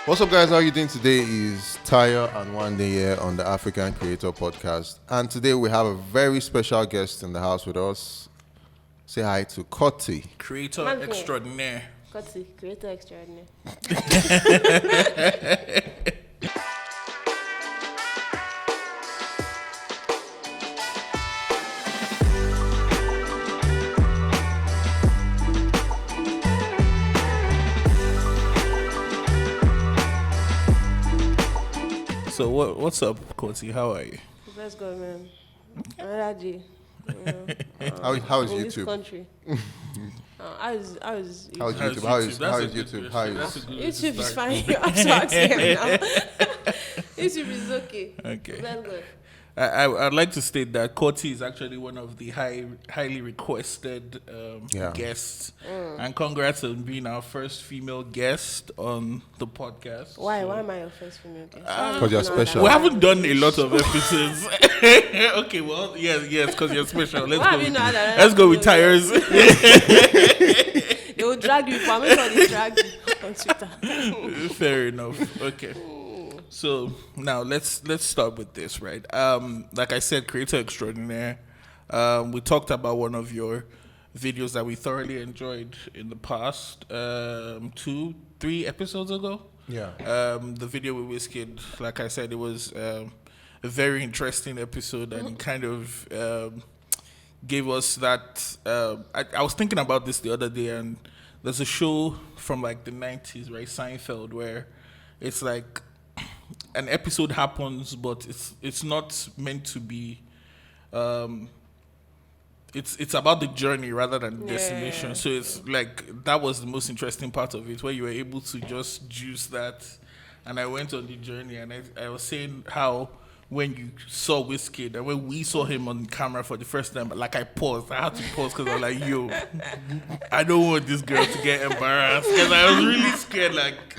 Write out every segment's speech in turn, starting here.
What's up, guys? How are you doing? Today is Tayo and Wande here on the African Creator Podcast. And today we have a very special guest in the house with us. Say hi to Korty. Creator extraordinaire. Korty, creator extraordinaire. So what's up, Korty? How are you? Let's go, man. Another day. How is in YouTube? this country. How is YouTube? How is YouTube? How is YouTube? How is YouTube is fine. You have to ask him now. YouTube is okay. Okay. Let's go. I'd like to state that Korty is actually one of the highly requested guests. And congrats on being our first female guest on the podcast. Why? Why am I your first female guest? Because you're special. We haven't done a lot of episodes. Okay, well, yes, because you're special. Let's go with tires. They will drag you. I'm sure they drag you on Twitter. Fair enough. Okay. So now let's start with this, right? Like I said, creator extraordinaire. We talked about one of your videos that we thoroughly enjoyed in the past 2-3 episodes ago. Yeah. The video with Wizkid, like I said, it was a very interesting episode and kind of gave us that. I was thinking about this the other day, and there's a show from like the 90s, right? Seinfeld, where it's like an episode happens, but it's not meant to be. It's about the journey rather than the destination. So it's like that was the most interesting part of it, where you were able to just juice that. And I went on the journey, and I was saying how when you saw Wizkid and when we saw him on camera for the first time, like I paused. I had to pause because I was like, yo, I don't want this girl to get embarrassed, because I was really scared, like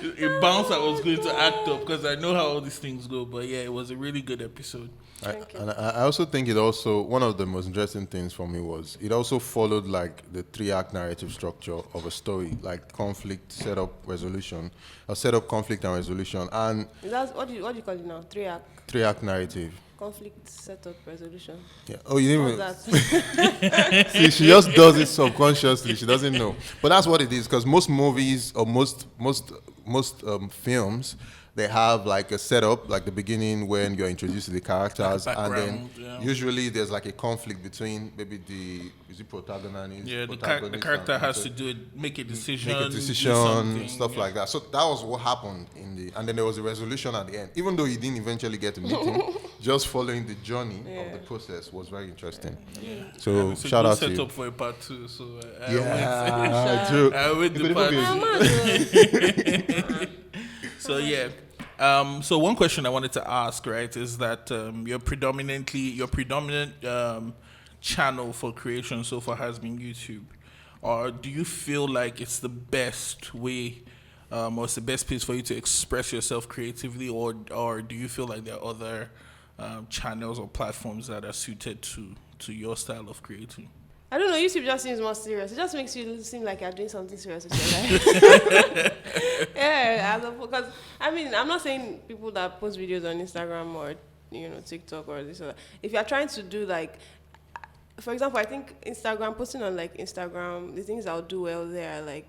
a bounce I was going to act up, because I know how all these things go. But yeah, it was a really good episode. I also think one of the most interesting things for me was it also followed like the 3-act narrative structure of a story, like conflict, setup, resolution, or setup, conflict, and resolution. And What do you call it now? 3-act. 3-act narrative. Conflict, setup, resolution. Yeah. Oh, you didn't even. What's that? See, she just does it subconsciously. She doesn't know. But that's what it is, because most movies or most films, they have like a setup, like the beginning when you're introduced to the characters, and then usually there's like a conflict between maybe the protagonist. Yeah, the character has to make a decision, stuff like that. So that was what happened and then there was a resolution at the end. Even though you didn't eventually get to meet him, just following the journey of the process was very interesting. So shout out to you. Set up for a part 2. So I went the part 2. So yeah. So one question I wanted to ask, right, is that your predominant channel for creation so far has been YouTube, or do you feel like it's the best way, or it's the best place for you to express yourself creatively, or do you feel like there are other channels or platforms that are suited to your style of creating? I don't know, YouTube just seems more serious. It just makes you seem like you're doing something serious with your life. Yeah, because I'm not saying people that post videos on Instagram or TikTok or this or that. If you're trying to do like, for example, I think posting on like Instagram, the things I'll do well there are like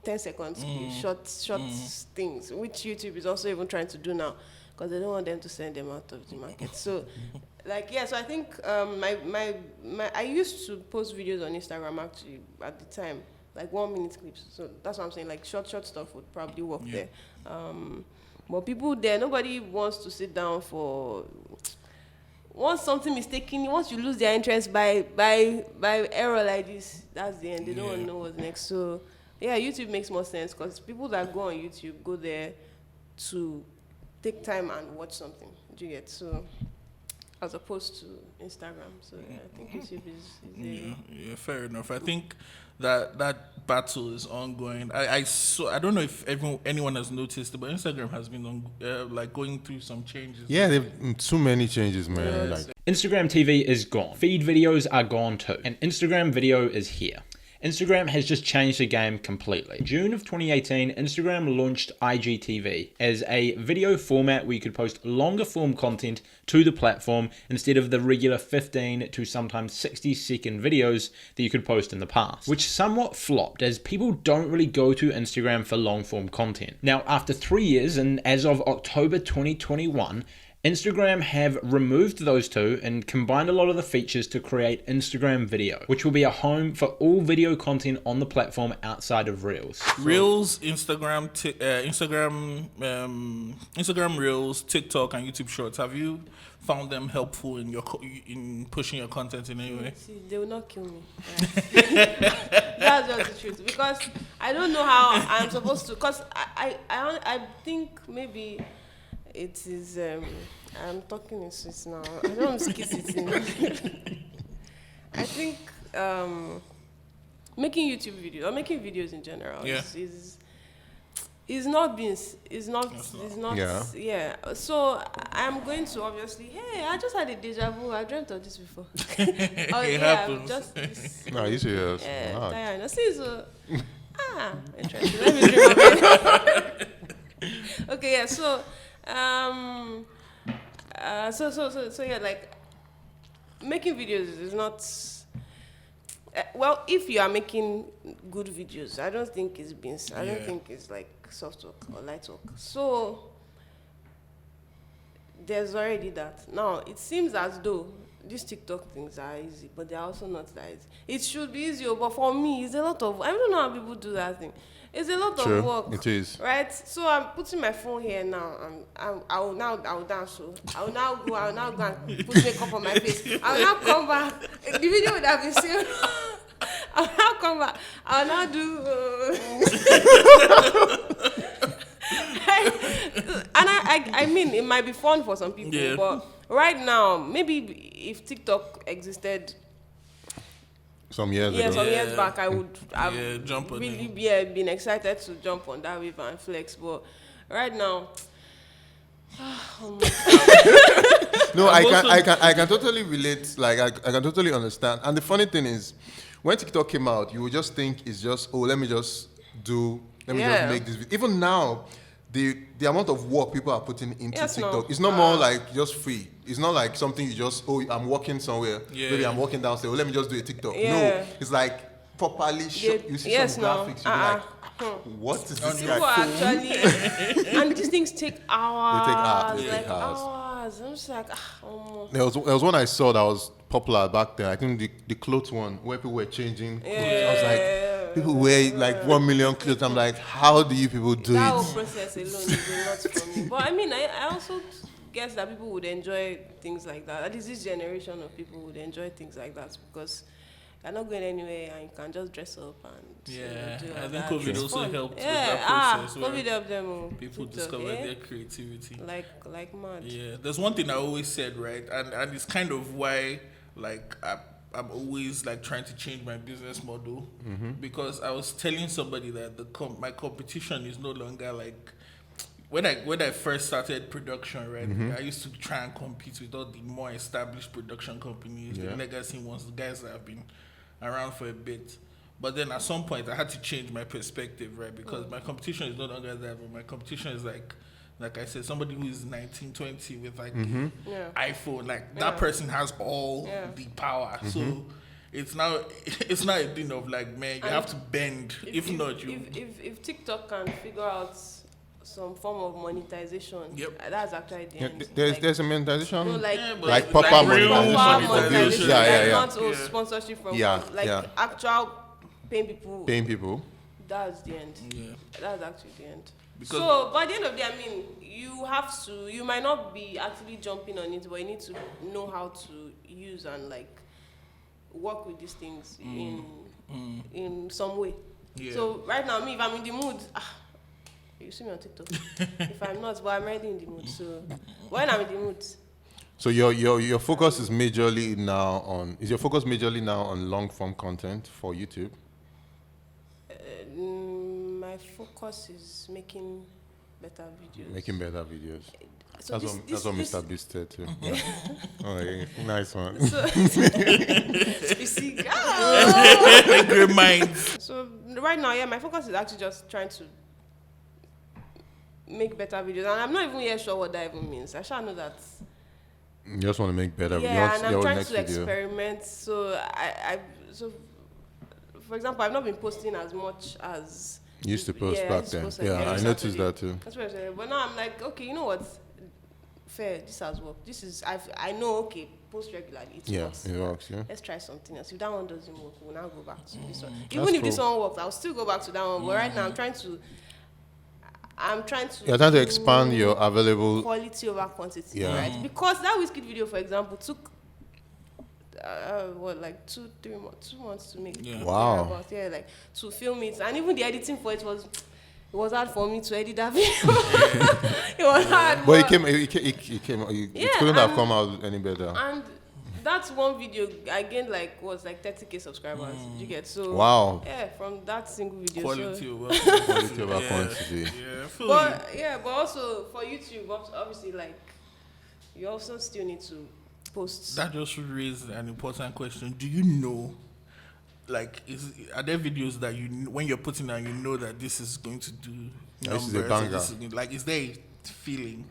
10 seconds, short things, which YouTube is also even trying to do now, because they don't want them to send them out of the market. So. So I think I used to post videos on Instagram actually at the time, like 1-minute clips. So that's what I'm saying, like short stuff would probably work there. But people there, nobody wants to sit down for. Once something mistaken, once you lose their interest by error like this, that's the end. They don't want to know what's next. So yeah, YouTube makes more sense, because people that go on YouTube go there to take time and watch something. Do you get? So. As opposed to Instagram. So yeah, I think YouTube is yeah, fair enough. I think that battle is ongoing. I don't know if anyone has noticed, but Instagram has been going through some changes. Yeah, there've too many changes, man. Instagram TV is gone. Feed videos are gone too. And Instagram video is here. Instagram has just changed the game completely. June of 2018, Instagram launched IGTV as a video format where you could post longer form content to the platform instead of the regular 15 to sometimes 60-second videos that you could post in the past, which somewhat flopped as people don't really go to Instagram for long form content. Now, after 3 years and as of October 2021, Instagram have removed those two and combined a lot of the features to create Instagram Video, which will be a home for all video content on the platform outside of Reels. Reels, Instagram, Instagram Reels, TikTok, and YouTube Shorts. Have you found them helpful in in pushing your content in any way? See, they will not kill me. That's just the truth. Because I don't know how I'm supposed to. Because I think maybe it is. I'm talking in Swiss now. I don't want to kiss it in. I think making YouTube videos or making videos in general is not being yeah. So I'm going to obviously, hey, I just had a deja vu. I dreamt of this before. It happens. Just this, No, you serious? Tayo Aina. See, so interesting. Let me dream again. Okay, yeah. So so yeah, like making videos is not. Well, if you are making good videos, I don't think it's beans. I don't think it's like soft work or light work. So there's already that. Now it seems as though these TikTok things are easy, but they're also not that easy. It should be easier, but for me, it's a lot of. I don't know how people do that thing. It's a lot of work. It is. Right? So I'm putting my phone here now. I will dance. So I will now go and put makeup on my face. I will now come back. The video would have been seen. I'll now come back. I'll now do. And I mean, it might be fun for some people, but right now, maybe if TikTok existed some years back, I would have jump on really it. been excited to jump on that wave and flex. But right now, no, I can totally relate. Like I can totally understand. And the funny thing is, when TikTok came out, you would just think it's just let me just make this video. Even now, the amount of work people are putting into TikTok, it's not more like just free. It's not like something you just, I'm walking somewhere, maybe I'm walking downstairs, let me just do a TikTok. No, it's like properly, you see some graphics, you're like, what is this people guy? Actually, and these things take hours. They take hours. I'm just like, There was one I saw that was popular back then. I think the clothes one, where people were changing clothes. I was like, people wear like 1 million clothes. I'm like, how do you people do that it? whole process alone is a lot for me. But I mean, I also guess that people would enjoy things like that. At least this generation of people would enjoy things like that because you're not going anywhere and you can just dress up and do all I think that. COVID It's also fun. helped with that process. where COVID helped them. people discover their creativity. Like mad. Yeah, there's one thing I always said, right, and it's kind of why, like, I'm always like trying to change my business model because I was telling somebody that my competition is no longer like. When I first started production, right, I used to try and compete with all the more established production companies, the legacy ones, the guys that have been around for a bit. But then at some point, I had to change my perspective, right, because my competition is no longer there, but my competition is like I said, somebody who is 19, 20 with like iPhone, like that person has all the power. So it's now a thing of like, man, you have to bend. If not, you. If TikTok can figure out some form of monetization, that's actually the end. There's a monetization, no, like proper monetization. Yeah. Not sponsorship from actual paying people. That's the end. Yeah. That's actually the end. Because so by the end of the day, I mean, you might not be actually jumping on it, but you need to know how to use and like work with these things in some way. Yeah. So right now, if I'm in the mood, you see me on TikTok. If I'm not, but I'm already in the mood. So when I'm in the mood. So your focus is majorly now on long form content for YouTube? My focus is making better videos. Making better videos. So That's what Mr. Beast said too. Yeah. Oh, yeah. Nice one. So, you see, girl. Great minds. So right now, yeah, my focus is actually just trying to make better videos, and I'm not even yet sure what that even means. I shall know that. You just want to make better videos. Yeah, and I'm Your trying next to video. experiment. So so for example, I've not been posting as much as You used to post I back used to then. post like Yeah, every I noticed Saturday. that too. That's what I said. But now I'm like, okay, you know what? Fair. This has worked. I know. Okay, post regularly. It Yeah, works. it works. Yeah. Let's try something else. If that one doesn't work, we'll now go back to this one. That's Even if this cool. one works, I'll still go back to that one. But right now, I'm trying to. You're trying to expand your available. quality over quantity, Yeah. right? Because that Wizkid video, for example, took like 2 months to make. Yeah. Wow. Yeah, like to film it, and even the editing for it was hard for me to edit that video. It was hard. But it Yeah, couldn't have come out any better. And that's one video I gained like 30K subscribers. Did you get so? Wow. Yeah, from that single video. Quality So, over Quality over quantity. Yeah, I feel but also for YouTube, obviously, like you also still need to post. that just raised an important question. Do you know, like, are there videos that when you're putting out, you know that this is going to do This is a numbers, or banger. this is like, is there a feeling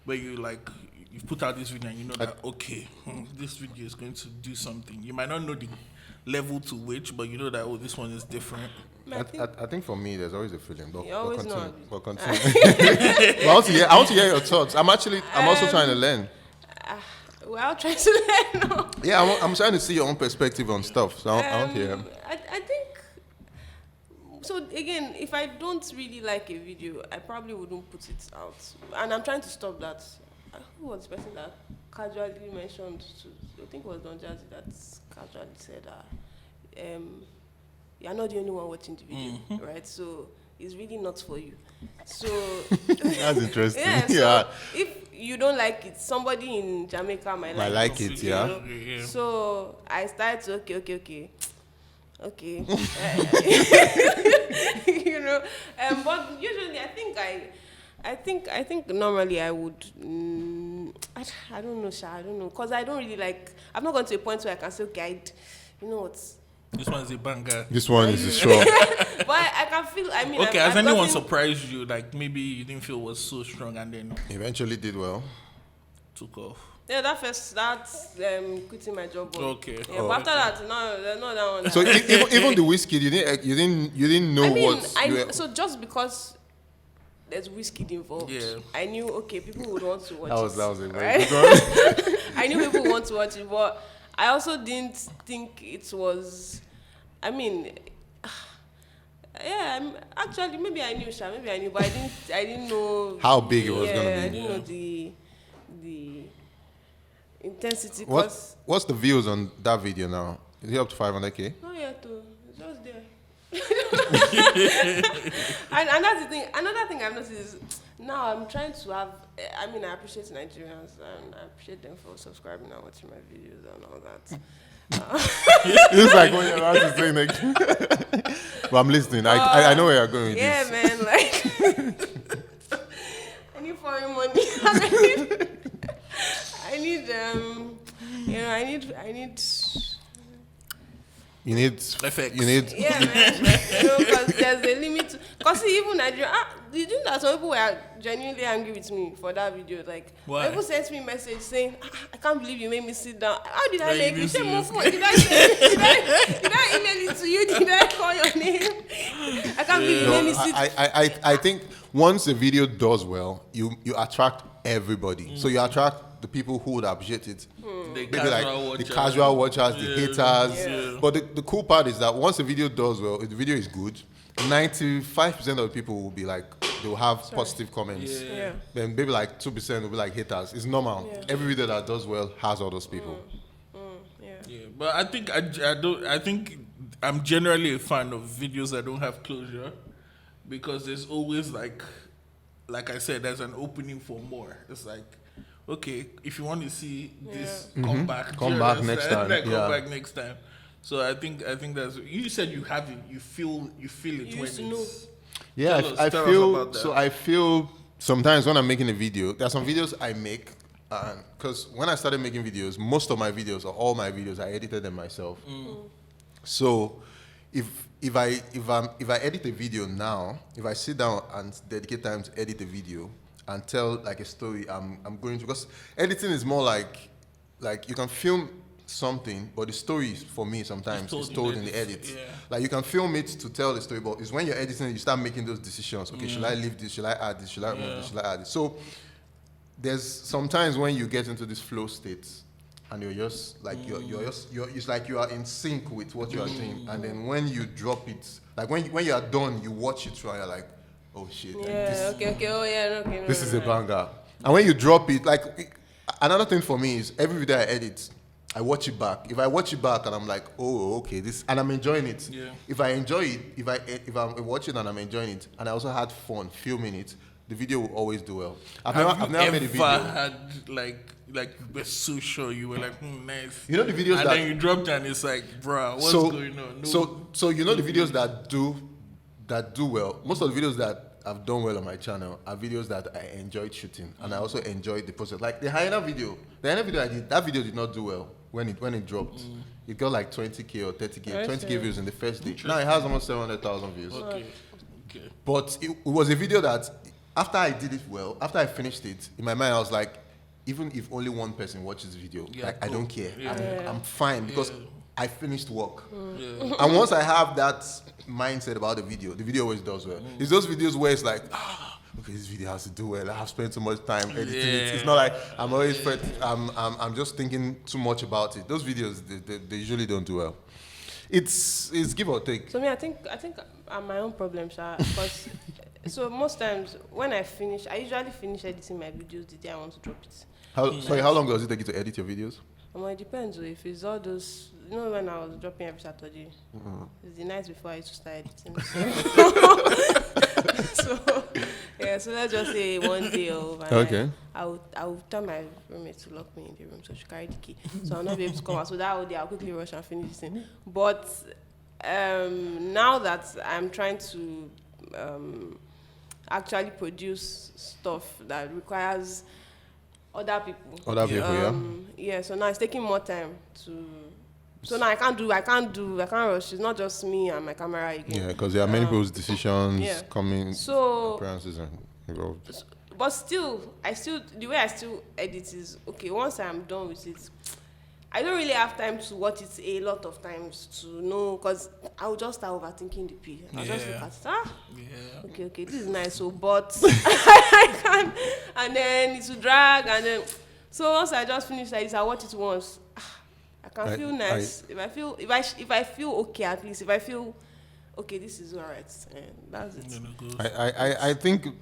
where you like you put out this video and you know that okay, this video is going to do something. You might not know the level to which, but you know that this one is different. I think for me, there's always a feeling. But, You always continue. know. But continue. But I want to hear your thoughts. I'm also trying to learn. We're all trying to learn now. Yeah, I'm trying to see your own perspective on stuff. So I want to hear. I think so. Again, if I don't really like a video, I probably wouldn't put it out, and I'm trying to stop that. Who was the person that casually mentioned? I think it was Don Jazzy that casually said, "You're not the only one watching the video, right? So it's really not for you." So That's interesting. yeah. So Yeah. if you don't like it, somebody in Jamaica might like it. Yeah. Yeah. So I started to okay. You know, but usually I think normally I would. I don't know, Sha. I don't know, cause I don't really like. I've not gone to a point where I can say, okay, you know what. This one's a banger. This one is sure. But I can feel. I mean, Okay, I've has anyone gotten- surprised you? Like maybe you didn't feel it was so strong and then Eventually did well. took off. Yeah, that's quitting my job. But, Okay. Yeah, but after that, no, that one. So even the Wizkid, you didn't know I mean, what. so just because there's Wizkid involved, Yeah. I knew people would want to watch that was it. a very right? good one. I knew people would want to watch it, but I also didn't think it was. I mean, yeah. Actually, maybe I knew, Sha. Maybe I knew, but I didn't know How big it was yeah, gonna I be. didn't know the intensity. What's the views on that video now? Is it up to 500K? Not yet, though. It's just there. And that's the thing. Another thing I've noticed is now I'm trying to have. I mean, I appreciate Nigerians and I appreciate them for subscribing and watching my videos and all that. It's like when you're about to say next. But I'm listening. I know where you're going with Yeah, this. man. Like, I need foreign money. I need You need Effects. You need. yeah, man. Because there's a limit. Because see, even Nigeria, did you know that some people were genuinely angry with me for that video? Like, Why? people sent me a message saying, I can't believe you made me sit down. How did I Like, make you you? Say, serious? Mofo, did I email it to you? Did I call your name? I can't believe you made me sit. I think once a video does well, you attract everybody. So you attract the people who would appreciate it. The Maybe like watcher. the casual watchers, the haters. Yeah. But the cool part is that once the video does well, if the video is good, 95% of the people will be like, they will have positive comments. Yeah. Then maybe like 2% will be like haters. It's normal. Yeah. Every video that does well has all those people. Yeah. Yeah, but I think I think I'm generally a fan of videos that don't have closure, because there's always like I said, there's an opening for more. It's like, okay, if you want to see this, come back. Come Do you back understand? next time, Like, yeah. Come back next time. So I think that's. You said you have it. You feel it You when used to know. it's. Yeah, Tell us I about feel that. so. I feel sometimes when I'm making a video, there are some videos I make, because when I started making videos, most of my videos or all my videos, I edited them myself. So if I edit a video now, if I sit down and dedicate time to edit a video and tell like a story, I'm going to, because editing is more like you can film something, but the story for me sometimes is told in the edit. Yeah. Like you can film it to tell the story, but it's when you're editing, you start making those decisions. Okay, should I leave this? Should I add this? Should I remove this? Should I add this? So there's sometimes when you get into this flow state, and you're just like it's like you are in sync with what you are doing, and then when you drop it, like when you are done, you watch it through, and you're like, oh shit, like, this is a banger. And when you drop it, like another thing for me is every video I edit, I watch it back. If I watch it back and I'm like, oh, okay, this, and I'm enjoying it. Yeah. If I enjoy it, if I'm watching and I'm enjoying it, and I also had fun filming it, the video will always do well. I've never made a video. Had like you were so sure you were like, nice. You know the videos and then you dropped and it's like, bruh, what's going on? No, so you know the videos that do well. Most of the videos that I've done well on my channel are videos that I enjoyed shooting, and I also enjoyed the process. Like the hyena video I did, that video did not do well when it dropped. It got like 20k or 30k, 20k views in the first day. Now it has almost 700,000 views. Okay. But it was a video that after I did it well, after I finished it, in my mind I was like, even if only one person watches the video, I don't care. I'm fine because I finished work. And once I have that mindset about the video always does well. It's those videos where it's like, okay, this video has to do well. I have spent too much time editing it. It's not like I'm always I'm just thinking too much about it. Those videos they usually don't do well. It's give or take. So I think I'm my own problem, because so most times when I usually finish editing my videos the day I want to drop it. How long does it take you to edit your videos? Well, it depends. If it's all those, when I was dropping every Saturday, it's the night before I used to start editing. So let's just say one day over. Okay. I will tell my roommate to lock me in the room so she carry the key. So I'll not be able to come out. So that whole day I'll quickly rush and finish this thing. But now that I'm trying to actually produce stuff that requires other people. Yeah, so now it's taking more time to. So now I can't rush. It's not just me and my camera again. Yeah, because there are many people's decisions coming. So appearances are involved. But still, the way I still edit is okay. Once I'm done with it, I don't really have time to watch it a lot of times to know, because I'll just start overthinking the P. I'll just look at it. Okay, this is nice. So, but I can't, and then it will drag, and then so once I just finish like this, I watch it once. I can feel nice. If I feel okay, at least if I feel okay, this is alright, and that's it.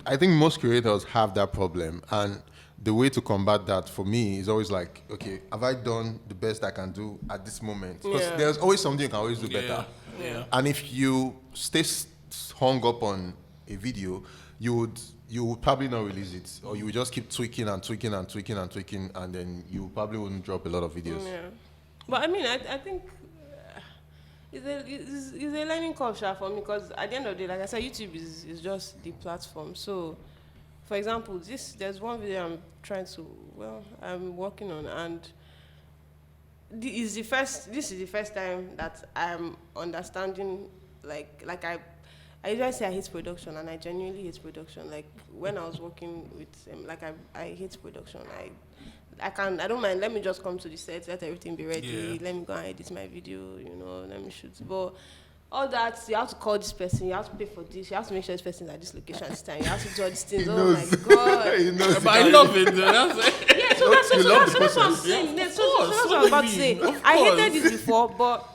I think most creators have that problem, and the way to combat that for me is always like, okay, have I done the best I can do at this moment? Because there's always something you can always do better. And if you stay hung up on a video, you would probably not release it, or you would just keep tweaking, and then you probably wouldn't drop a lot of videos. Yeah. But I mean, I think it's a learning curve for me, because at the end of the day, like I said, YouTube is just the platform. So, for example, there's one video I'm working on, and this is the first time that I'm understanding, like I usually say I hate production, and I genuinely hate production. Like when I was working with I hate production. I don't mind. Let me just come to the set, let everything be ready. Let me go and edit my video. Let me shoot. But all that, you have to call this person, you have to pay for this, you have to make sure this person is at this location at this time, you have to do all these things. Oh my god! But I love it. Though. Yeah, so that's what I'm saying. That's what I was about to say. I hated this before, but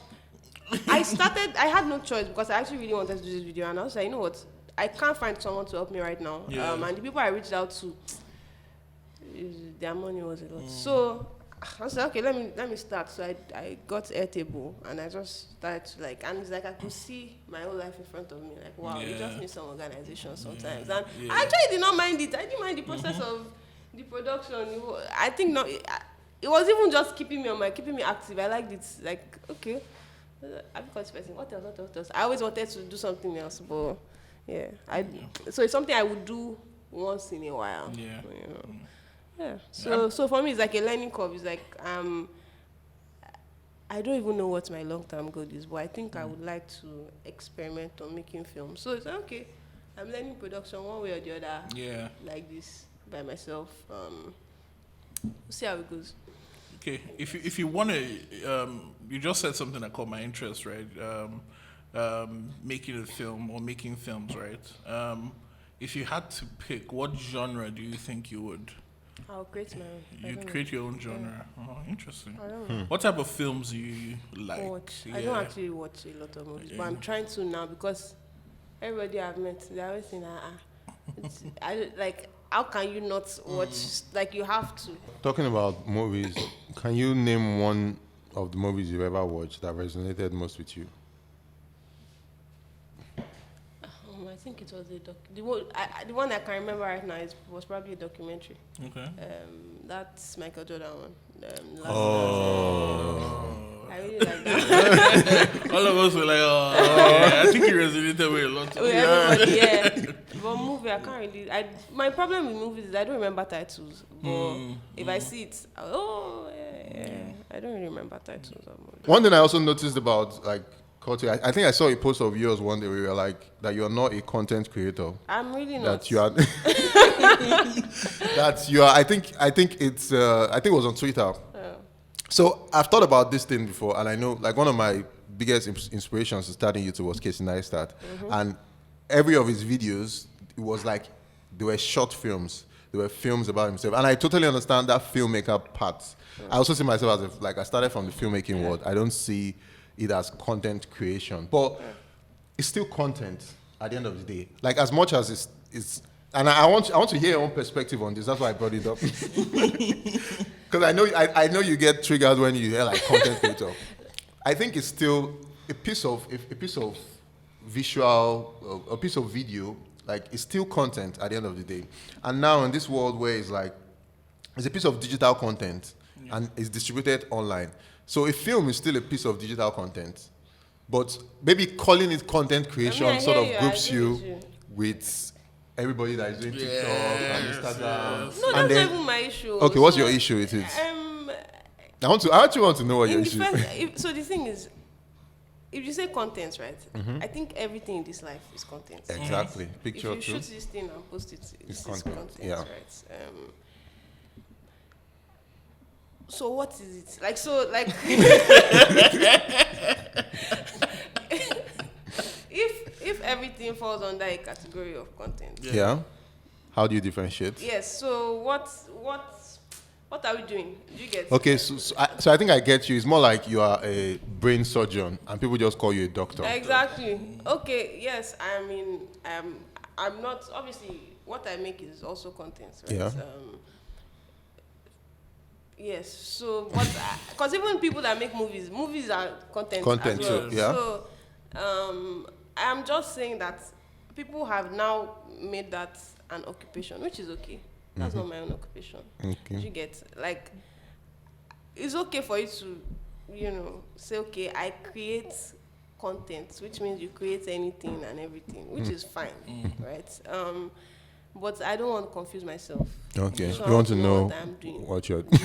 I had no choice, because I actually really wanted to do this video, and I was like, you know what? I can't find someone to help me right now. And the people I reached out to, their money was a lot. So I said, okay, let me start. So I got Airtable, and I just started to and it's like I could see my whole life in front of me. Like, wow, you just need some organization sometimes. And I actually did not mind it. I didn't mind the process of the production. I think not. It was even just keeping me active. I liked it. Like, okay, I've got this person. What else? I always wanted to do something else, but so it's something I would do once in a while. Yeah. You know. Yeah. So for me, it's like a learning curve. It's like I don't even know what my long-term goal is, but I think I would like to experiment on making films. So it's like, okay, I'm learning production one way or the other. Yeah. Like this by myself. We'll see how it goes. Okay. If you want to, you just said something that caught my interest, right? Making a film or making films, right? If you had to pick, what genre do you think you would? I'll create my own. You'd create your own genre. Yeah. Oh, interesting. I don't know. What type of films do you like? Watch. I don't actually watch a lot of movies, but I'm trying to now because everybody I've met, they're always saying, I like. How can you not watch? Like you have to. Talking about movies, can you name one of the movies you've ever watched that resonated most with you? I think it was the one I can remember right now was probably a documentary. Okay. That's Michael Jordan one. I really like that. All of us were like, oh, yeah. I think it resonated with a lot. Everybody, yeah. But movie, I can't really. My problem with movies is I don't remember titles. But if I see it, I don't really remember titles of movies. One thing I also noticed about like Korty, I think I saw a post of yours one day where you were like that you are not a content creator. I'm really not. That you are. That you are. I think it's. I think it was on Twitter. So I've thought about this thing before, and I know like one of my biggest inspirations to starting YouTube was Casey Neistat, and every of his videos it was like they were short films. They were films about himself, and I totally understand that filmmaker part. I also see myself as I started from the filmmaking world. I don't see it as content creation, but it's still content at the end of the day. Like as much as it's and I want to hear your own perspective on this. That's why I brought it up. Because I know you get triggered when you hear like content creator. I think it's still a piece of visual, a piece of video. Like it's still content at the end of the day. And now in this world where it's like it's a piece of digital content and it's distributed online. So a film is still a piece of digital content, but maybe calling it content creation sort of groups you with everybody that is doing TikTok and Instagram. No, that's not even my issue. Okay, what's your issue with it? I actually want to know what your issue is. So the thing is, if you say content, right? I think everything in this life is content. Exactly. Picture if you shoot this thing and post it, it's content, right? So what is it? Like, so, like, if everything falls under a category of content. Yeah. How do you differentiate? Yes. So what are we doing? Do you get? Okay. So I think I get you. It's more like you are a brain surgeon and people just call you a doctor. Exactly. Okay. Yes. I mean, I'm not. Obviously, what I make is also content, right? Yeah. Yes. So what? Because even people that make movies are content. Content. As well. So yeah. So I'm just saying that people have now made that an occupation, which is okay. That's not my own occupation. Okay. You get like it's okay for you to, say okay, I create content, which means you create anything and everything, which is fine, right? But I don't want to confuse myself. Okay. So You want to know what I'm doing. what you're doing.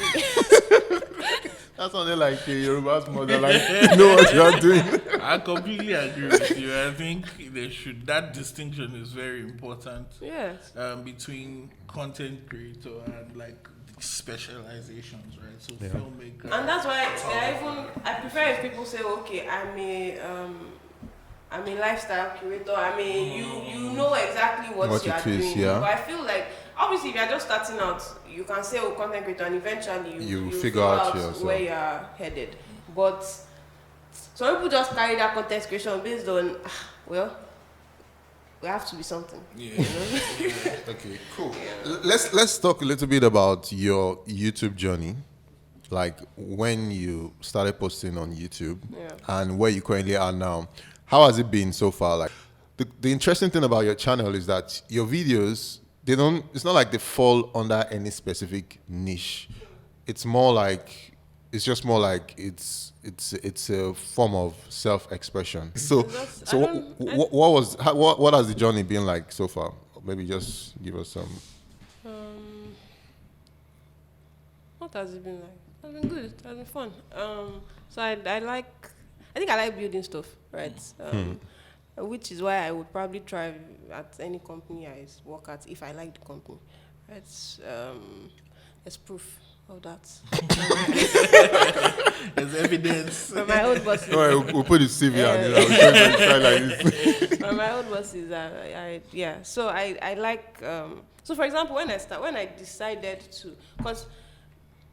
That sounded like a Yoruba's mother, like, know what you're doing. I completely agree with you. I think that distinction is very important. Yes. Between content creator and like specializations, right? So filmmaker. And that's why I prefer if people say, okay, I'm a lifestyle curator. I mean, you know exactly what you are doing. Yeah. But I feel like, obviously, if you're just starting out, you can say, oh, content creator, and eventually you figure out where you are headed. But some people just carry that content creation based on, we have to be something. Yeah. Okay, cool. Yeah. Let's talk a little bit about your YouTube journey. Like when you started posting on YouTube and where you currently are now. How has it been so far? Like the interesting thing about your channel is that your videos, it's not like they fall under any specific niche. It's just more like it's a form of self-expression. So what has the journey been like so far? maybe just give us some. What has it been like? It's been good. It has been fun. So I think I like building stuff, right? Which is why I would probably try at any company I work at if I like the company, right? There's proof of that. There's evidence. From my old bosses. We'll put his CV on it. I'll try like this. From my old bosses, yeah. So I like. So for example, when I decided to, because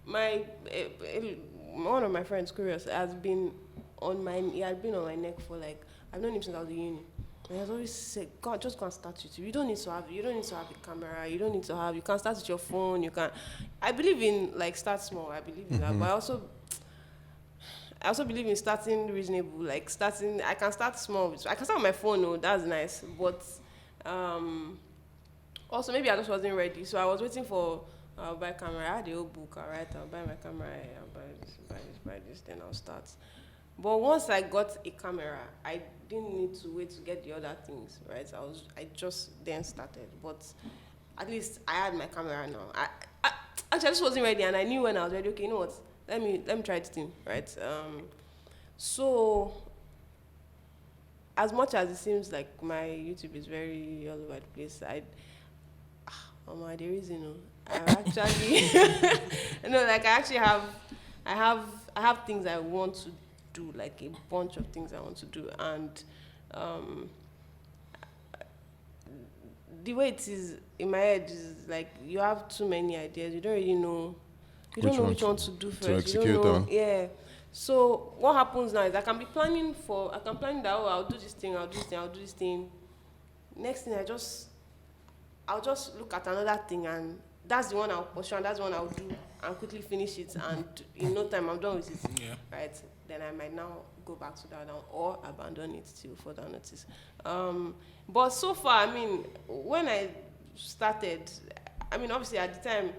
one of my friends, Curious, he had been on my neck for like, I've known him since I was in uni. And he has always said, God, just go and start YouTube. You don't need to have a camera. You can start with your phone. I believe in like start small. I believe in that. But I also believe in starting reasonable. Like I can start small. I can start on my phone. Oh, that's nice. But also maybe I just wasn't ready. So I was waiting for, I'll buy camera. I had the old book. All right, I'll buy my camera. I'll buy this, then I'll start. But once I got a camera, I didn't need to wait to get the other things, right? I just then started. But at least I had my camera now. Actually, I just wasn't ready, and I knew when I was ready. Okay, you know what? Let me try this thing, right? So as much as it seems like my YouTube is very all over the place, there is, I actually, I have things I want to do, like a bunch of things I want to do, and the way it is in my head is like you have too many ideas. You don't really know. You don't know which one to do first. To execute on. Yeah. So what happens now is I can plan that, I'll do this thing. Next thing I'll just look at another thing, and that's the one I'll pursue, and that's the one I'll do and quickly finish it, and in no time I'm done with it. Yeah. Right? Then I might now go back to that one or abandon it till further notice. But so far, when I started, obviously at the time,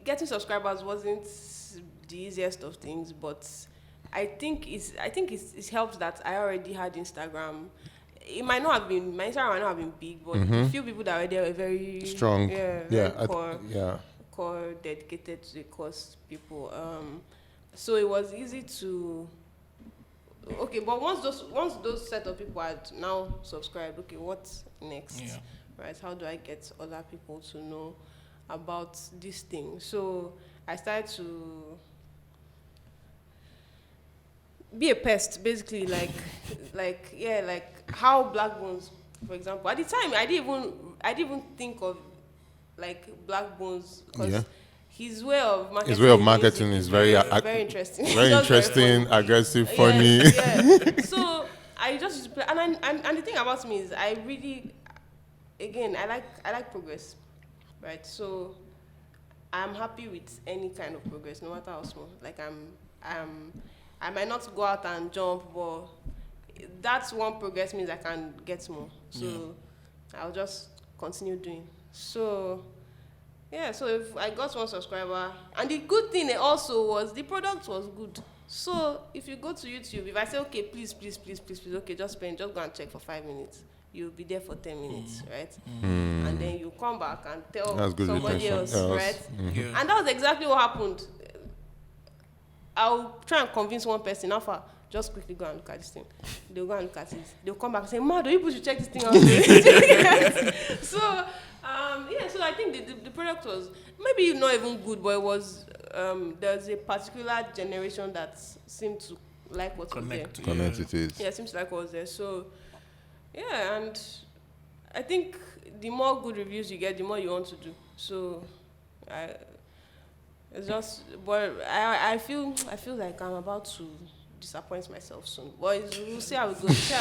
getting subscribers wasn't the easiest of things, but I think it helps that I already had Instagram. It might not have been, my Instagram might not have been big, but the few people that were there were very strong. Core, dedicated to the cause people. So it was easy to. Okay, but once those set of people had now subscribed, okay, what's next? Yeah. Right? How do I get other people to know about this thing? So I started to be a pest, basically, like how Black Bones, for example. At the time, I didn't even think of like Black Bones, because his way of marketing is very interesting. Very interesting, aggressive, funny. Yeah. So I just used to play, and the thing about me is I really, again, I like progress, right? So I'm happy with any kind of progress, no matter how small. Like I might not go out and jump, but that's one progress means I can get more. So I'll just continue doing. So so if I got one subscriber, and the good thing also was the product was good. So if you go to YouTube, if I say, okay, please, okay, just go and check for 5 minutes. You'll be there for 10 minutes, right? And then you come back and tell somebody else, right? Yeah. And that was exactly what happened. I'll try and convince one person, Alpha, just quickly go and look at this thing. They'll go and look at it. They'll come back and say, Ma, do you should check this thing out? So, so I think the product was maybe not even good, but it was, there's a particular generation that seemed to like what was there. Connect it is. Yeah, seems to like what was there. So, and I think the more good reviews you get, the more you want to do. So, it's just, but I feel like I'm about to disappoint myself soon. But we'll see how it goes.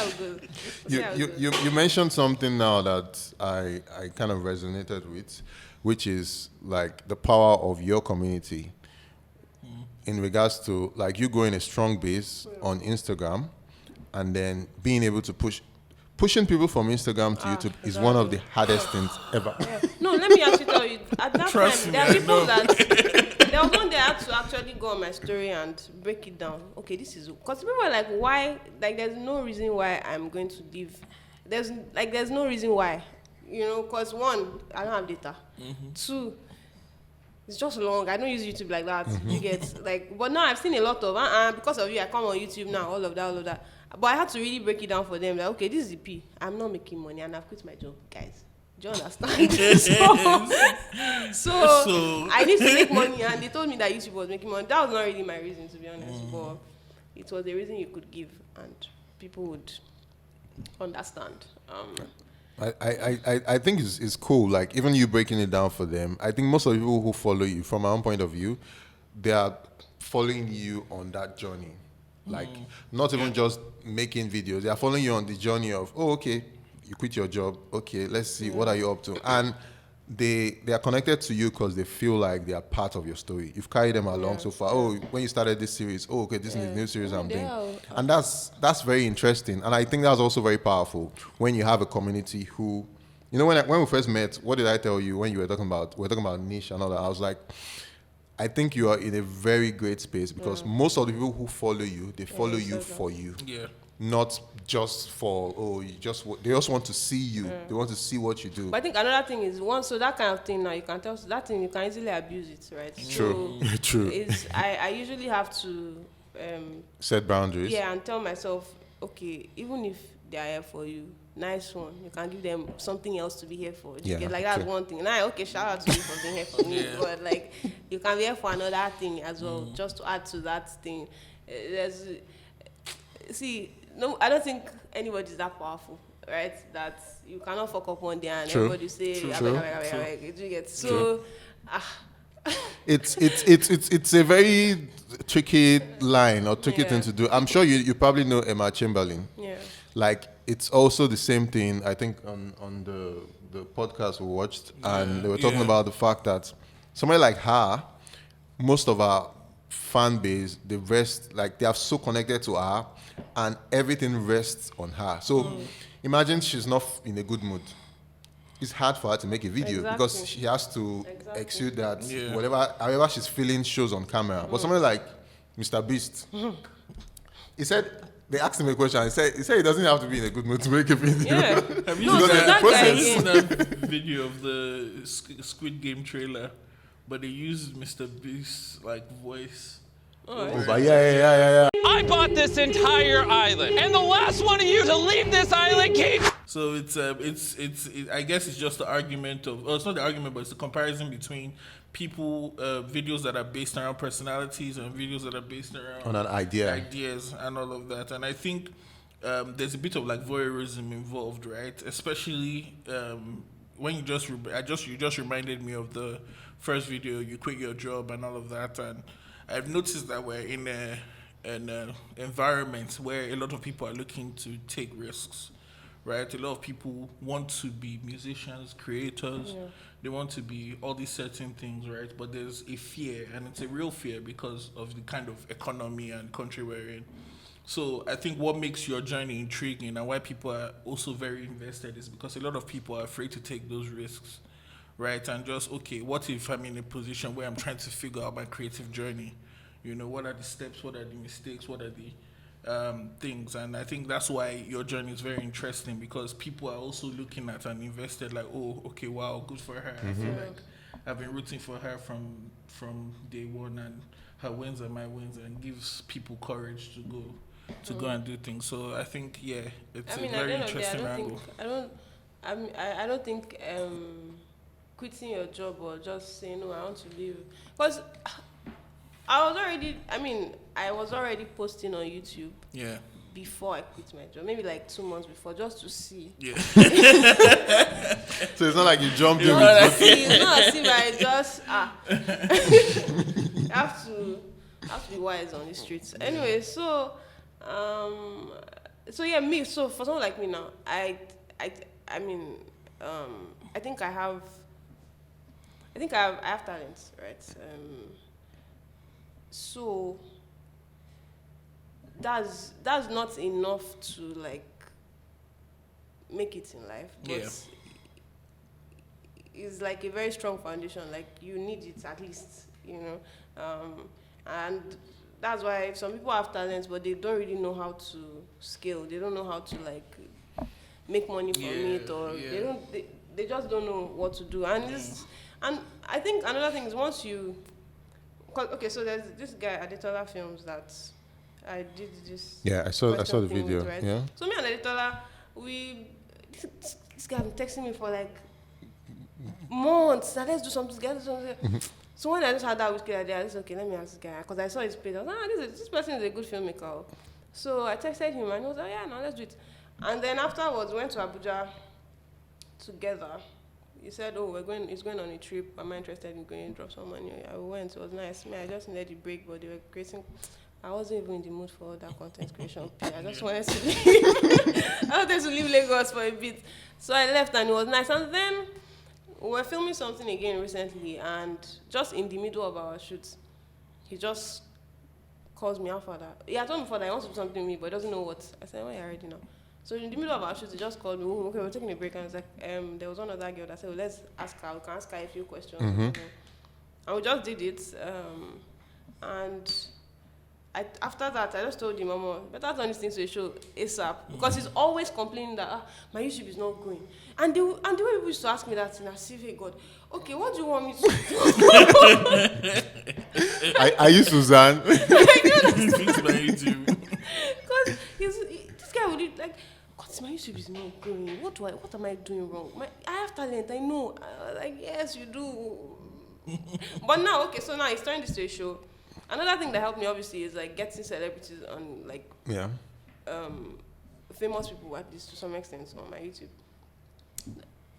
You mentioned something now that I kind of resonated with, which is like the power of your community in regards to like you going a strong base on Instagram, and then being able to pushing people from Instagram to YouTube is one of the hardest things ever. Yeah. No, let me actually tell you. At that time, there are people that there was one day I had to actually go on my story and break it down. Okay, this is because people were like, why? Like, there's no reason why I'm going to leave. There's no reason why, because one, I don't have data. Two, it's just long. I don't use YouTube like that. You get but now I've seen a lot of because of you, I come on YouTube now. All of that. But I had to really break it down for them. Like, okay, this is the P. I'm not making money, and I've quit my job, guys. Do you understand? so I need to make money, and they told me that YouTube was making money. That was not really my reason, to be honest, but it was the reason you could give, and people would understand. I think it's cool. Like, even you breaking it down for them, I think most of the people who follow you, from my own point of view, they are following you on that journey. Like, not even just making videos. They are following you on the journey of, oh, okay, you quit your job. Okay, let's see, what are you up to? And they are connected to you because they feel like they are part of your story. You've carried them along so far. Oh, when you started this series, oh, okay, this is the new series I'm doing. And that's very interesting. And I think that's also very powerful when you have a community who, when we first met, what did I tell you when we were talking about niche and all that? I was like, I think you are in a very great space because most of the people who follow you, they follow you for you. Yeah. Not just for, they just want to see you. They want to see what you do. But I think another thing is, so that kind of thing now, you can tell, so that thing, you can easily abuse it, right? True. So True. I usually have to set boundaries. Yeah, and tell myself, okay, even if they are here for you, nice one. You can give them something else to be here for. That's one thing. Now, okay, shout out to you for being here for me. But you can be here for another thing as well, just to add to that thing. No, I don't think anybody's that powerful, right? That you cannot fuck up one day and everybody say, It's a very tricky line or tricky thing to do. I'm sure you probably know Emma Chamberlain. Yeah. Like, it's also the same thing, I think, on the podcast we watched, and they were talking about the fact that somebody like her, most of our fan base, they are so connected to her, and everything rests on her. So imagine she's not in a good mood. It's hard for her to make a video because she has to exude that however she's feeling shows on camera. But somebody like Mr. Beast, he said, they asked him a question. He said he doesn't have to be in a good mood to make a video. Yeah. Have you seen that video of the Squid Game trailer? But they used Mr. Beast's voice. Yeah. I bought this entire island, and the last one of you to leave this island keeps. So it's I guess it's just the argument of, it's not the argument, but it's the comparison between people, videos that are based around personalities and videos that are based around on an ideas and all of that. And I think there's a bit of voyeurism involved, right? Especially when you just reminded me of the first video, you quit your job and all of that. And I've noticed that we're in an environment where a lot of people are looking to take risks, right? A lot of people want to be musicians, creators. Yeah. They want to be all these certain things, right? But there's a fear, and it's a real fear because of the kind of economy and country we're in. So I think what makes your journey intriguing and why people are also very invested is because a lot of people are afraid to take those risks, right? And just, okay, what if I'm in a position where I'm trying to figure out my creative journey? What are the steps? What are the mistakes? What are the things? And I think that's why your journey is very interesting, because people are also looking at and invested oh, okay, wow, good for her. I feel like I've been rooting for her from day one, and her wins are my wins, and gives people courage to go and do things. So I think, it's a very interesting angle. I don't think quitting your job or just saying, no, I want to leave, because I was already posting on YouTube before I quit my job, maybe 2 months before, just to see. Yeah. So it's not like you jumped in with it's not as if I just have to be wise on the streets. Anyway, so for someone like me now, I think I have talents, right? So that's not enough to make it in life, but it's a very strong foundation. You need it at least, And that's why some people have talents, but they don't really know how to scale. They don't know how to like make money from it, or they just don't know what to do. And and I think another thing is once you, okay, so there's this guy Adetola Films that I did this. Yeah, I saw the question thing video. with, right? Yeah. So me and Adetola, this guy been texting me for like months. That let's do something. Let's do something. So when I just had that Wizkid idea, I said, okay, let me ask this guy, because I saw his page. I was like, this person is a good filmmaker. So I texted him, and he was like, yeah, no, let's do it. And then afterwards, we went to Abuja together. He said, oh, he's going on a trip. Am I interested in going and drop some money? I went. It was nice. I just needed a break, but they were creating. I wasn't even in the mood for that content creation. I just wanted to leave. I wanted to leave Lagos for a bit. So I left, and it was nice. And then we were filming something again recently, and just in the middle of our shoot, he just calls me out for that. He had told me before that he wants to do something with me, but he doesn't know what. I said, well, you're ready now. So in the middle of our shoot, he just called me, okay, we're taking a break, and it's like, there was one other girl that said, well, let's ask her, we can ask her a few questions. And we just did it, and after that, I just told him, Mama, better turn this thing to a show ASAP, because he's always complaining that my YouTube is not going. And the way people used to ask me that, I say, hey God, okay, what do you want me to do? Are you Suzanne? Fix my YouTube. Because this guy would do like, God, my YouTube is not going. What am I doing wrong? I have talent, I know. Like, yes, you do. But now, okay, so now he's turning this to a show. Another thing that helped me obviously is like getting celebrities on like famous people, at least to some extent, on my YouTube.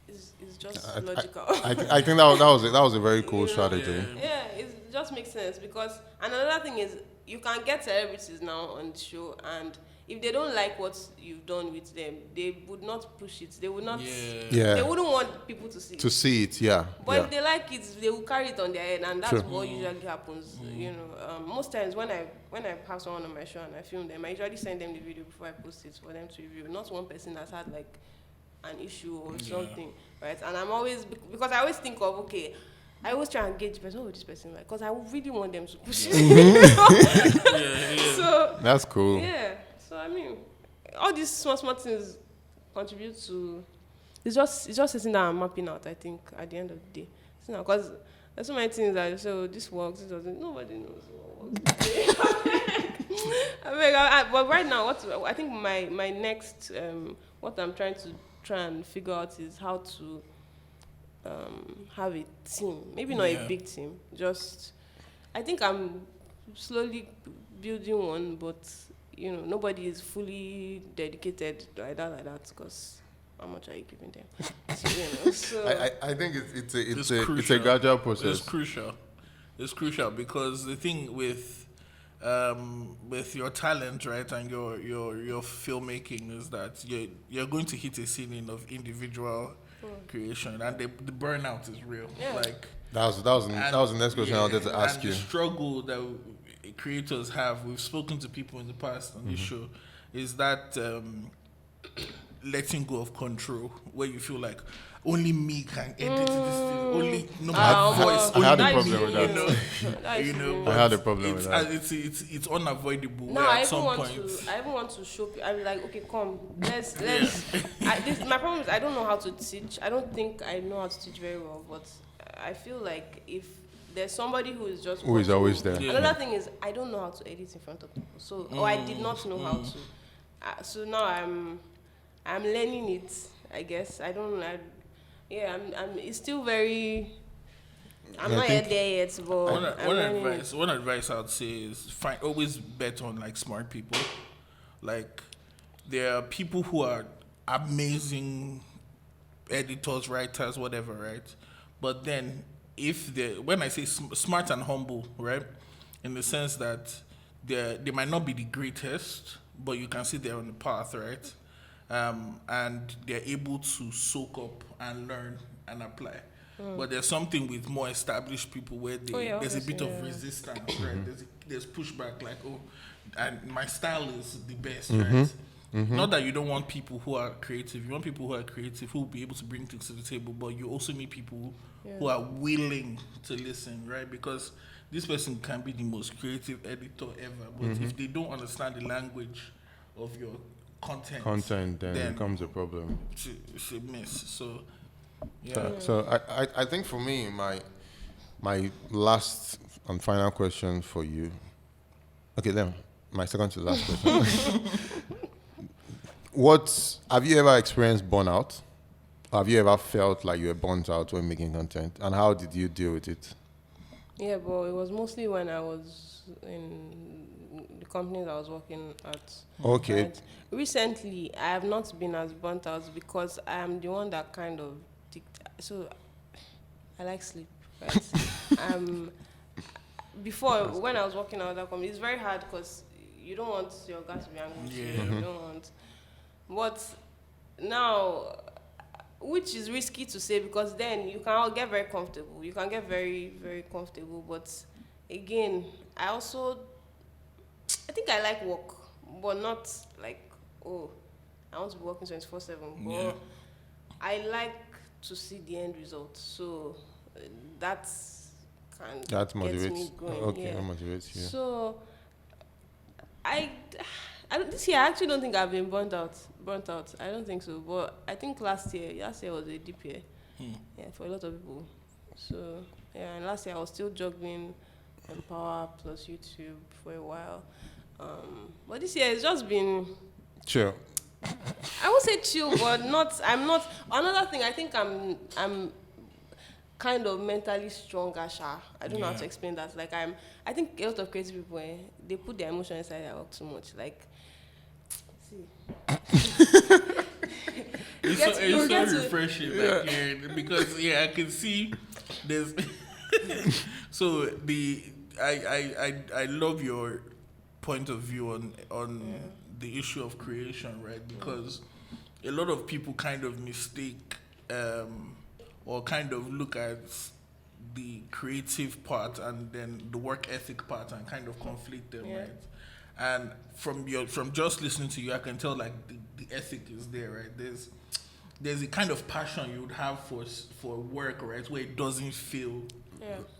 It's just logical. I think that was a very cool strategy. Yeah, it just makes sense, because another thing is you can get celebrities now on the show, and if they don't like what you've done with them, they would not push it. They would not. Yeah. They wouldn't want people to see it. To see it, yeah. But if they like it, they will carry it on their head, and that's what usually happens. You know, most times when I have someone on my show and I film them, I usually send them the video before I post it for them to review. Not one person that's had like an issue or something, right? And I'm always, because I always think of, okay, I always try and gauge the person, what would this person like? Because I really want them to push it. So that's cool. Yeah. So I mean, all these small things contribute to. It's just sitting down and mapping out. I think at the end of the day, because there's so many things that you say, oh, this works, this doesn't. Nobody knows what works. But right now, I think my next what I'm trying and figure out is how to have a team. Maybe not a big team. Just, I think I'm slowly building one, but you know, nobody is fully dedicated like that, because how much are you giving them? So I think it's a gradual process. It's crucial because the thing with your talent, right, and your filmmaking is that you're going to hit a ceiling of individual creation, and the burnout is real. Yeah. Like that was the next question I wanted to ask you. The struggle that creators have, we've spoken to people in the past on this show, is that letting go of control, where you feel like only me can edit this thing, only my voice. I had a only problem me, with that. I had a problem with that. It's unavoidable. No, I even want to show people. I'm like, okay, come, let's. My problem is I don't know how to teach. I don't think I know how to teach very well, but I feel like if there's somebody who is just who is always there. Yeah. Another thing is I don't know how to edit in front of people. So I did not know how to. So now I'm learning it. I guess I'm. It's still very. I'm not yet there yet, but one advice I'd say is always bet on like smart people. Like there are people who are amazing editors, writers, whatever, right? But then when I say smart and humble, right, in the sense that they might not be the greatest, but you can see they're on the path, right? And they're able to soak up and learn and apply. But there's something with more established people where there's a bit of resistance, right? There's pushback, like, and my style is the best, right? Not that you don't want people who are creative. You want people who are creative, who will be able to bring things to the table, but you also need people who are willing to listen, right? Because this person can be the most creative editor ever, but if they don't understand the language of your content, then it becomes a problem. it's a mess. So, yeah. So I think for me, my last and final question for you. Okay, then my second to last question. Have you ever experienced burnout? Have you ever felt like you were burnt out when making content? And how did you deal with it? Yeah, but it was mostly when I was in the companies I was working at. Okay. Right? Recently, I have not been as burnt out because I am the one that kind of... So, I like sleep, right? Before, when I was working at other companies, it's very hard because you don't want your guys to be angry. Yeah. You don't want... But now... Which is risky to say because then you can all get very comfortable. You can get very, very comfortable. But again, I think I like work, but not like, oh, I want to be working 24/7. But I like to see the end result. So that motivates me going. Okay, yeah. that motivates you. So this year I actually don't think I've been burnt out. I don't think so. But I think last year was a deep year. Yeah, for a lot of people. So yeah, and last year I was still juggling Empower plus YouTube for a while. But this year it's just been Chill. I would say chill, but not. I'm not. Another thing, I think I'm kind of mentally stronger, Sha. I don't know how to explain that. Like I think a lot of creative people, they put their emotion inside their work too much. Like, see. It's so refreshing, like, because I can see there's. So I love your point of view on the issue of creation, right? Because a lot of people kind of mistake or kind of look at the creative part and then the work ethic part and kind of conflict them, right? And from just listening to you, I can tell like the ethic is there, right? There's a kind of passion you would have for work, right, where it doesn't feel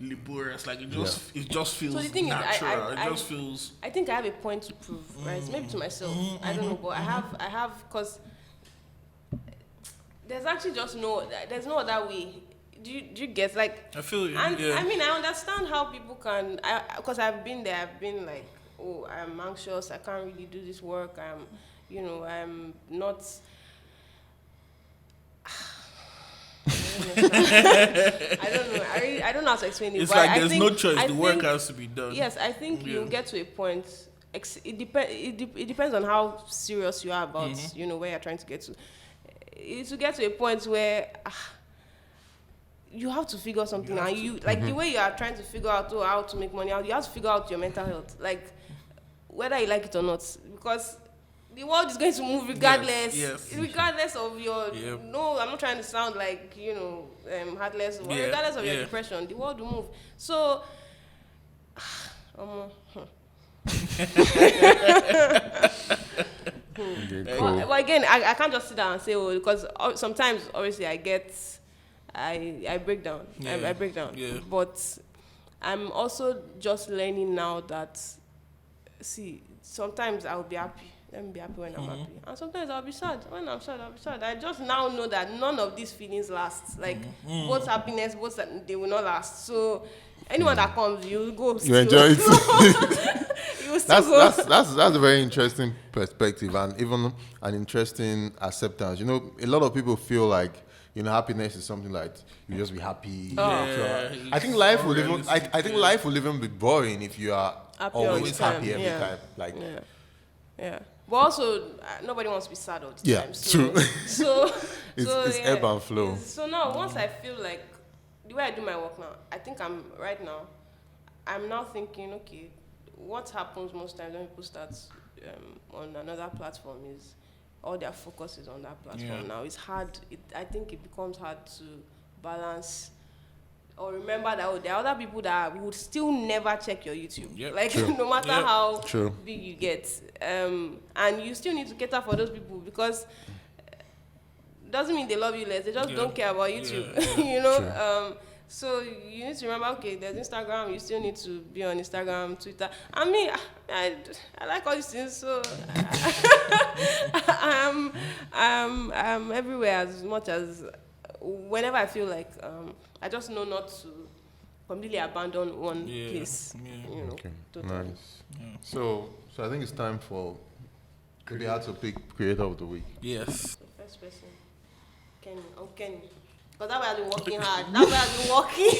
laborious, like it just feels So the thing natural. is, it just feels. I think I have a point to prove, right? Maybe to myself. I don't know, but I have because there's actually there's no other way. Do you get like? I feel you. And I mean, I understand how people can. Because I've been there. I've been like, oh, I'm anxious. I can't really do this work. I'm not. I don't know. I don't know how to explain it. It's but like I there's think, no choice. I The work think- has to be done. Yes, I think you'll get to a point. It depends on how serious you are about where you're trying to get to. It will get to a point where you have to figure something out. You like the way you are trying to figure out how to make money. You have to figure out your mental health, like whether you like it or not, because the world is going to move regardless. Yes. Regardless of your no, I'm not trying to sound like heartless. Regardless of your depression, the world will move. So, Okay, cool. well, again, I can't just sit down and say, because sometimes obviously I break down. I break down. Yeah. But I'm also just learning now that, sometimes I'll be happy. Let me be happy when I'm happy. And sometimes I'll be sad. When I'm sad, I'll be sad. I just now know that none of these feelings last. Like, both happiness, they will not last. So, anyone that comes, you'll go. You enjoy it. You will still go. That's a very interesting perspective and even an interesting acceptance. A lot of people feel like happiness is something like you just be happy. I think life will even. I think life will even be boring if you are Happy always all the happy time. every time. Like, Yeah. But also, nobody wants to be sad all the time. True. So it's ebb and flow. So now, once I feel like the way I do my work now, I think I'm now thinking, okay, what happens most times when people start on another platform is all their focus is on that platform. Now it's hard. I think it becomes hard to balance or remember that there are other people that would still never check your YouTube. No matter how big you get, and you still need to cater for those people because doesn't mean they love you less. They just don't care about YouTube. So you need to remember, okay, there's Instagram. You still need to be on Instagram, Twitter. I mean, I like all these things, so I'm everywhere as much as whenever I feel like I just know not to completely abandon one place. Yeah. You know, Okay, totally. nice. So I think it's time for maybe how to pick creator of the week. Yes. The first person, Kenny. Oh, Kenny. Because that way I've been working hard. That way I've been working.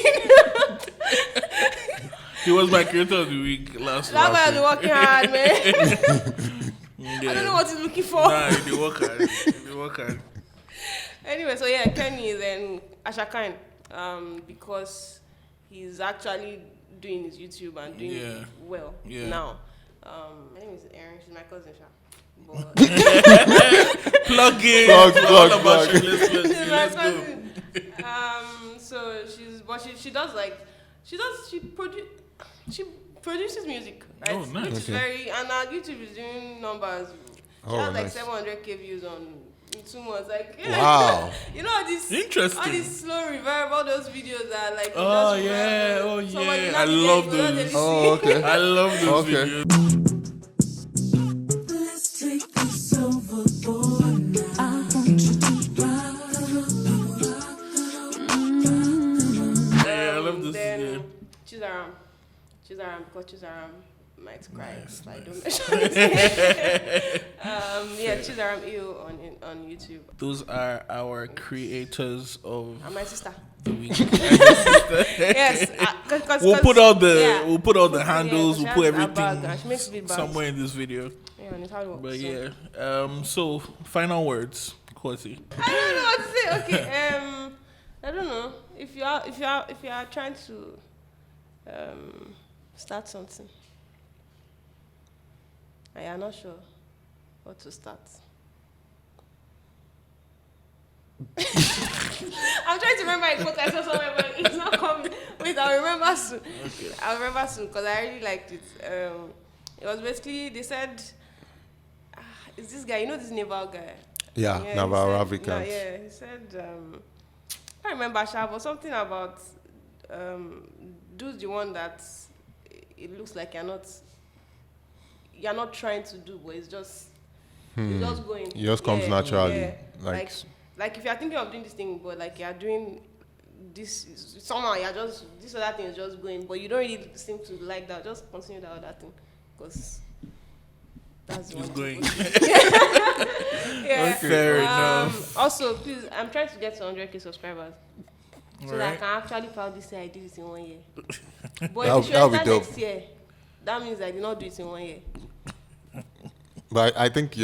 He was my creator of the week last That way I've week. been working hard, man. Yeah. I don't know what he's looking for. Nah, he work hard. He work hard. Anyway, so yeah, Kenny is then Ashakan, because he's actually doing his YouTube and doing it well now. My name is Erin. She's my cousin, Sha. But Plug in. Plug. she's my cousin. So she produces music, right? Oh, nice. Which is very, and our YouTube is doing numbers. She has like nice. 700k views in 2 months. Like, Wow. you know this. Interesting. All these slow reverb, all those videos are like. Oh, just yeah. reverb. Oh, Somebody yeah. not I really love get- you don't those. really Oh, see. okay. I love those Okay. videos. Let's take this overboard now. I want you to ride. Yeah, I love this. Then Chizaram, because Chizaram might cry if I don't mention it. Yeah, Chizaram Iyo on YouTube. Those are our creators of And my sister. the week. Yes, We'll put all the handles. she We'll has put a bag, everything and she makes big bags. somewhere in this video. Yeah, and it's hard work. But so. yeah. So final words, Korty. I don't know what to say. Okay, I don't know if you are trying to start something and you're not sure what to start. I'm trying to remember a quote I saw somewhere, but it's not coming. Wait, I'll remember soon. Okay. I'll remember soon because I really liked it. It was basically, they said, is this guy, you know this naval guy? Yeah, he Naval said- Ravikant. no, yeah, he said, I can't remember, Sha, but something about do the one that it looks like you're not trying to do, but it's just going. It just comes naturally. Yeah. Like, Like if you're thinking of doing this thing, but like you're doing this somehow, you're just this other thing is just going, but you don't really seem to like that. Just continue that other thing, because that's the It's one. going. Yeah. Fair enough. Also, please, I'm trying to get to 100k subscribers, so that I Alright. can actually proudly say I did it in 1 year. But That'll- if you that'll be enter dope. next year, that means I did not do it in 1 year. but I think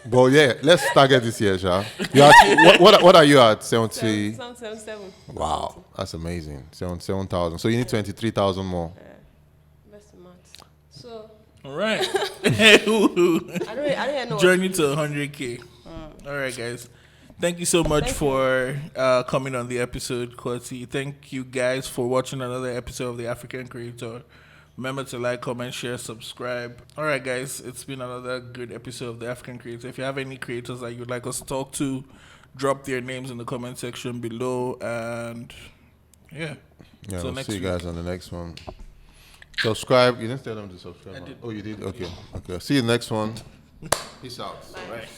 but yeah, let's target this year, Sha. You are, what are you at? 70. 77. Wow, that's amazing. 7,000. So you need 23,000 more. Best in maths. So All right. I don't even know. Journey to 100K. All right, guys. Thank you so much Thank for coming on the episode, Korty. Thank you guys for watching another episode of The African Creator. Remember to like, comment, share, subscribe. All right, guys. It's been another good episode of The African Creator. If you have any creators that you'd like us to talk to, drop their names in the comment section below. And yeah. Yeah, So we'll next see you week. guys on the next one. Subscribe. You didn't tell them to subscribe. I huh? did. Oh, you did? Okay. See you next one. Peace out. All right.